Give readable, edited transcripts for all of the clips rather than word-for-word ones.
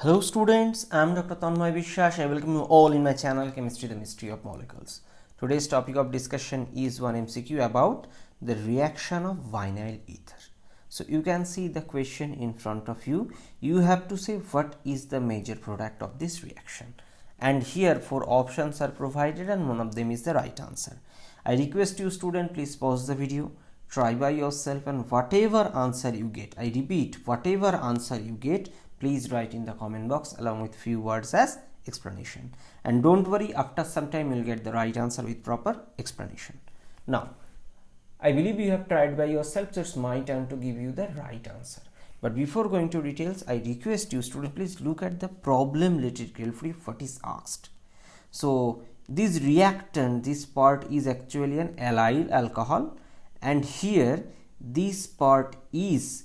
Hello students, I am Dr. Tanmoy Biswas. I welcome you all in my channel Chemistry, the Mystery of Molecules. Today's topic of discussion is one MCQ about the reaction of vinyl ether. So you can see the question in front of you. You have to say what is the major product of this reaction. And here 4 options are provided and one of them is the right answer. I request you student, please pause the video, try by yourself, and whatever answer you get, I repeat, whatever answer you get, please write in the comment box along with few words as explanation. And don't worry, after some time you will get the right answer with proper explanation. Now, I believe you have tried by yourself, so it's my turn to give you the right answer. But before going to details, I request you student, please look at the problem related carefully what is asked. So this reactant, this part is actually an allyl alcohol, and here this part is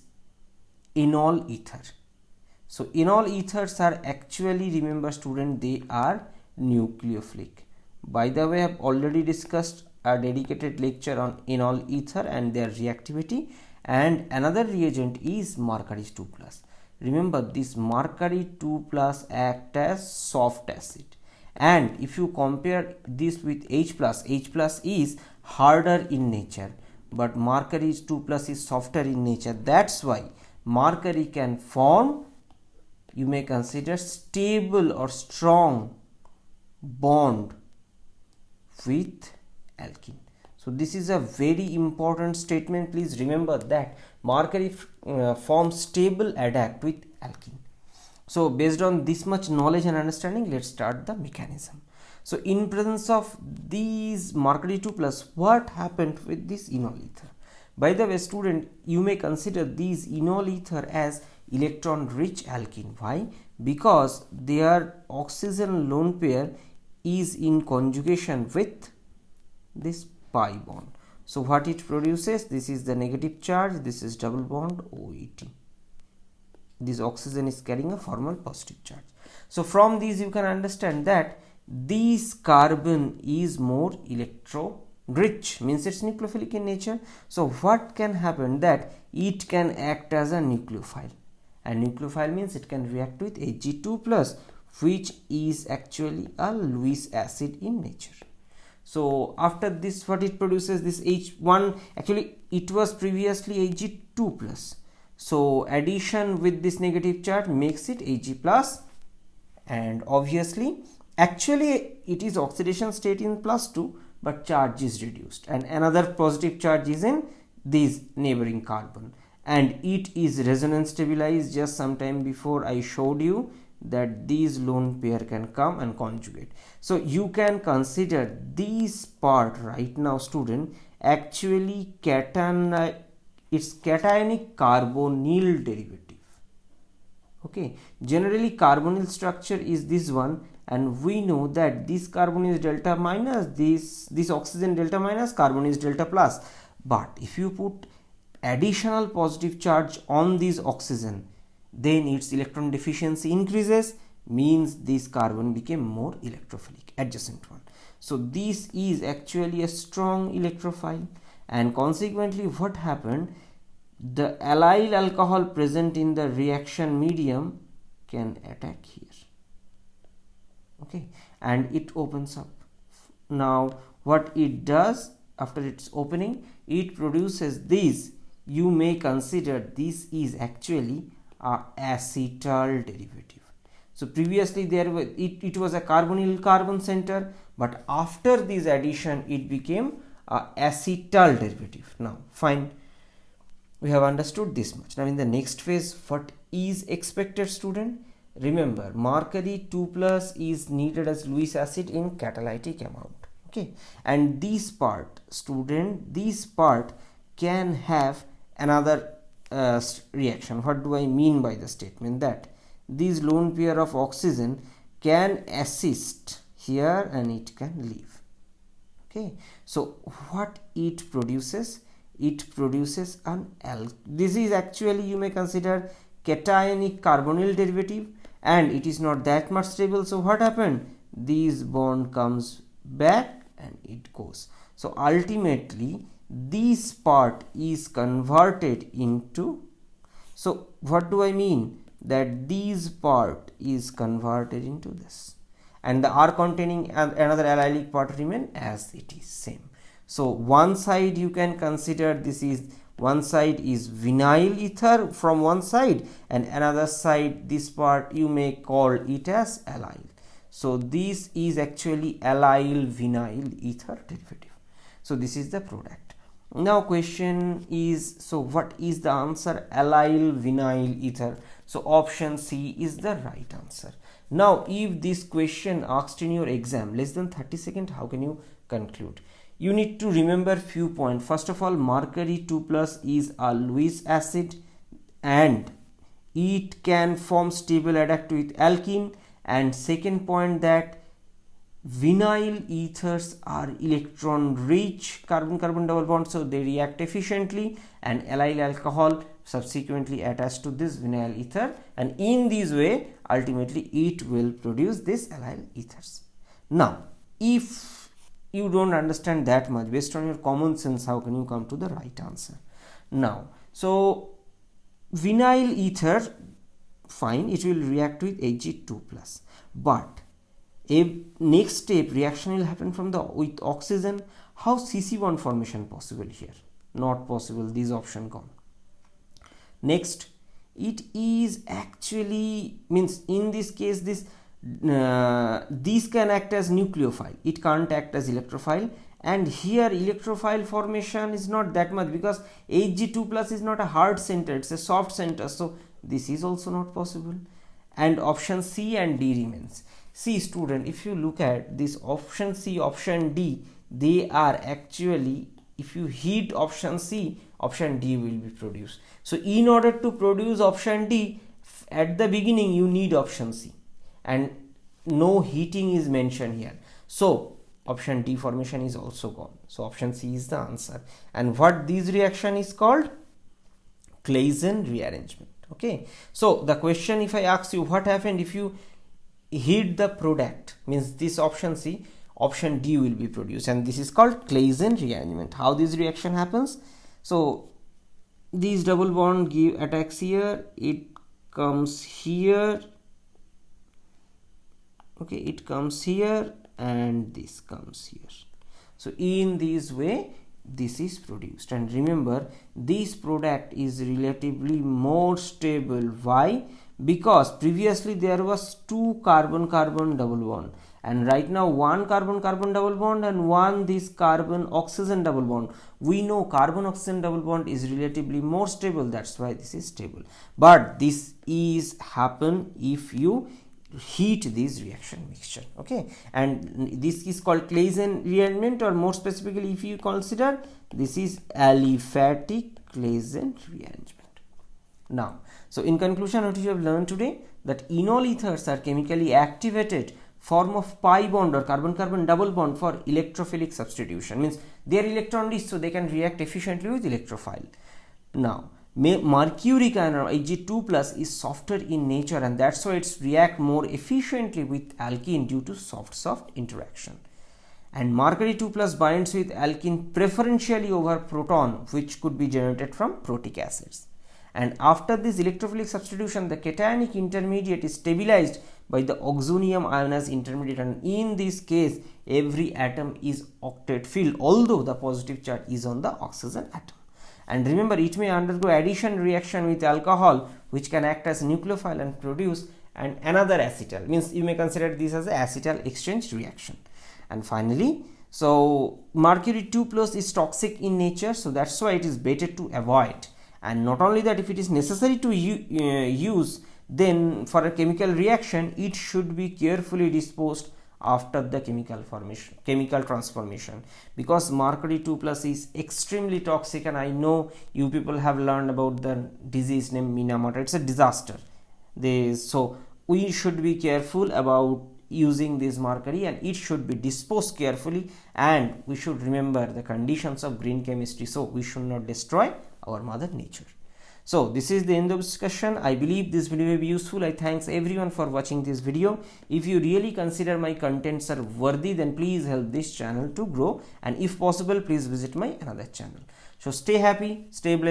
enol ether. So enol ethers are actually, remember student, they are nucleophilic. By the way, I have already discussed a dedicated lecture on enol ether and their reactivity, and another reagent is mercury 2+. Remember, this mercury 2+ act as soft acid, and if you compare this with H+, H+ is harder in nature, but mercury 2+ is softer in nature. That's why mercury can form, you may consider, stable or strong bond with alkene. So this is a very important statement. Please remember that mercury forms stable adduct with alkene. So based on this much knowledge and understanding, let's start the mechanism. So in presence of these mercury 2+, what happened with this enol ether? By the way student, you may consider these enol ether as electron rich alkene. Why? Because their oxygen lone pair is in conjugation with this pi bond. So what it produces? This is the negative charge, this is double bond OET. This oxygen is carrying a formal positive charge. So from these you can understand that this carbon is more electro rich, means it's nucleophilic in nature. So what can happen, that it can act as a nucleophile, and nucleophile means it can react with Ag2+, which is actually a Lewis acid in nature. So after this, what it produces, this H1, actually it was previously Ag2+. So addition with this negative charge makes it Ag+, and obviously actually it is oxidation state in +2, but charge is reduced, and another positive charge is in this neighboring carbon, and it is resonance stabilized. Just some time before I showed you that these lone pair can come and conjugate. So you can consider this part right now student actually cation, it's cationic carbonyl derivative. Okay, generally carbonyl structure is this one, and we know that this carbon is delta minus, this oxygen delta minus, carbon is delta plus. But if you put additional positive charge on this oxygen, then its electron deficiency increases, means this carbon became more electrophilic, adjacent one. So this is actually a strong electrophile, and consequently what happened, the allyl alcohol present in the reaction medium can attack here. Okay, and it opens up. Now what it does after its opening, it produces this, you may consider this is actually a acetal derivative. So previously there was it was a carbonyl carbon center, but after this addition it became a acetal derivative. Now fine, we have understood this much. Now in the next phase, what is expected student? Remember, mercury 2+ is needed as Lewis acid in catalytic amount. Okay, and this part student, this part can have another reaction. What do I mean by the statement? That this lone pair of oxygen can assist here and it can leave. Okay, so what it produces? It produces an this is actually, you may consider, cationic carbonyl derivative, and it is not that much stable. So what happened? This bond comes back and it goes. So ultimately this part is converted into, so what do I mean? that this part is converted into this, and the R containing another allylic part remain as it is same. So one side you can consider this is one side is vinyl ether from one side, and another side this part you may call it as allyl. So this is actually allyl vinyl ether derivative. So this is the product. Now question is, so what is the answer? Allyl vinyl ether. So option C is the right answer. Now if this question asked in your exam less than 30 seconds, how can you conclude? You need to remember few points. First of all, mercury 2+ is a Lewis acid and it can form stable adduct with alkene. And second point, that vinyl ethers are electron rich carbon-carbon double bond, so they react efficiently, and allyl alcohol subsequently attached to this vinyl ether, and in this way ultimately it will produce this allyl ethers. Now if you don't understand that much, based on your common sense, how can you come to the right answer? Now, so vinyl ether, fine, it will react with Hg2+, but a next step reaction will happen from the with oxygen. How CC bond formation possible here? Not possible, this option gone. Next, it is actually means in this case these can act as nucleophile, it can't act as electrophile, and here electrophile formation is not that much because Hg2+ is not a hard center, it's a soft center, so this is also not possible, and option C and D remains. See student, if you look at this option C, option D, they are actually, if you heat option C, option D will be produced. So in order to produce option D, at the beginning you need option C, and no heating is mentioned here, so option D formation is also gone. So option C is the answer. And what this reaction is called? Claisen rearrangement. Okay, so the question, if I ask you what happened if you heat the product, means this option C, option D will be produced, and this is called Claisen rearrangement. How this reaction happens? So these double bond give attacks here, it comes here, okay, it comes here, and this comes here. So in this way this is produced, and remember this product is relatively more stable. Why? Because previously there was 2 carbon-carbon double bond, and right now 1 carbon-carbon double bond and 1 this carbon-oxygen double bond. We know carbon-oxygen double bond is relatively more stable, that's why this is stable. But this is happen if you heat this reaction mixture, okay, and this is called Claisen rearrangement, or more specifically if you consider, this is aliphatic Claisen rearrangement. Now, so in conclusion, what you have learned today, that enol ethers are chemically activated form of pi bond or carbon-carbon double bond for electrophilic substitution, means they are electron rich, so they can react efficiently with electrophile. Now mercury ion or Hg2+ is softer in nature, and that's why it's react more efficiently with alkene due to soft interaction. And mercury 2+ binds with alkene preferentially over proton, which could be generated from protic acids. And after this electrophilic substitution, the cationic intermediate is stabilized by the oxonium ionized intermediate, and in this case every atom is octet filled, although the positive charge is on the oxygen atom. And remember, it may undergo addition reaction with alcohol, which can act as nucleophile and produce and another acetal, means you may consider this as an acetal exchange reaction. And finally, so mercury 2+ is toxic in nature, so that's why it is better to avoid. And not only that, if it is necessary to use, then for a chemical reaction it should be carefully disposed after the chemical transformation, because mercury 2+ is extremely toxic, and I know you people have learned about the disease named Minamata. It's a disaster. So we should be careful about using this mercury, and it should be disposed carefully, and we should remember the conditions of green chemistry, so we should not destroy our mother nature. So this is the end of discussion. I believe this video will be useful. I thanks everyone for watching this video. If you really consider my contents are worthy, then please help this channel to grow, and if possible please visit my another channel. So stay happy, stay blessed.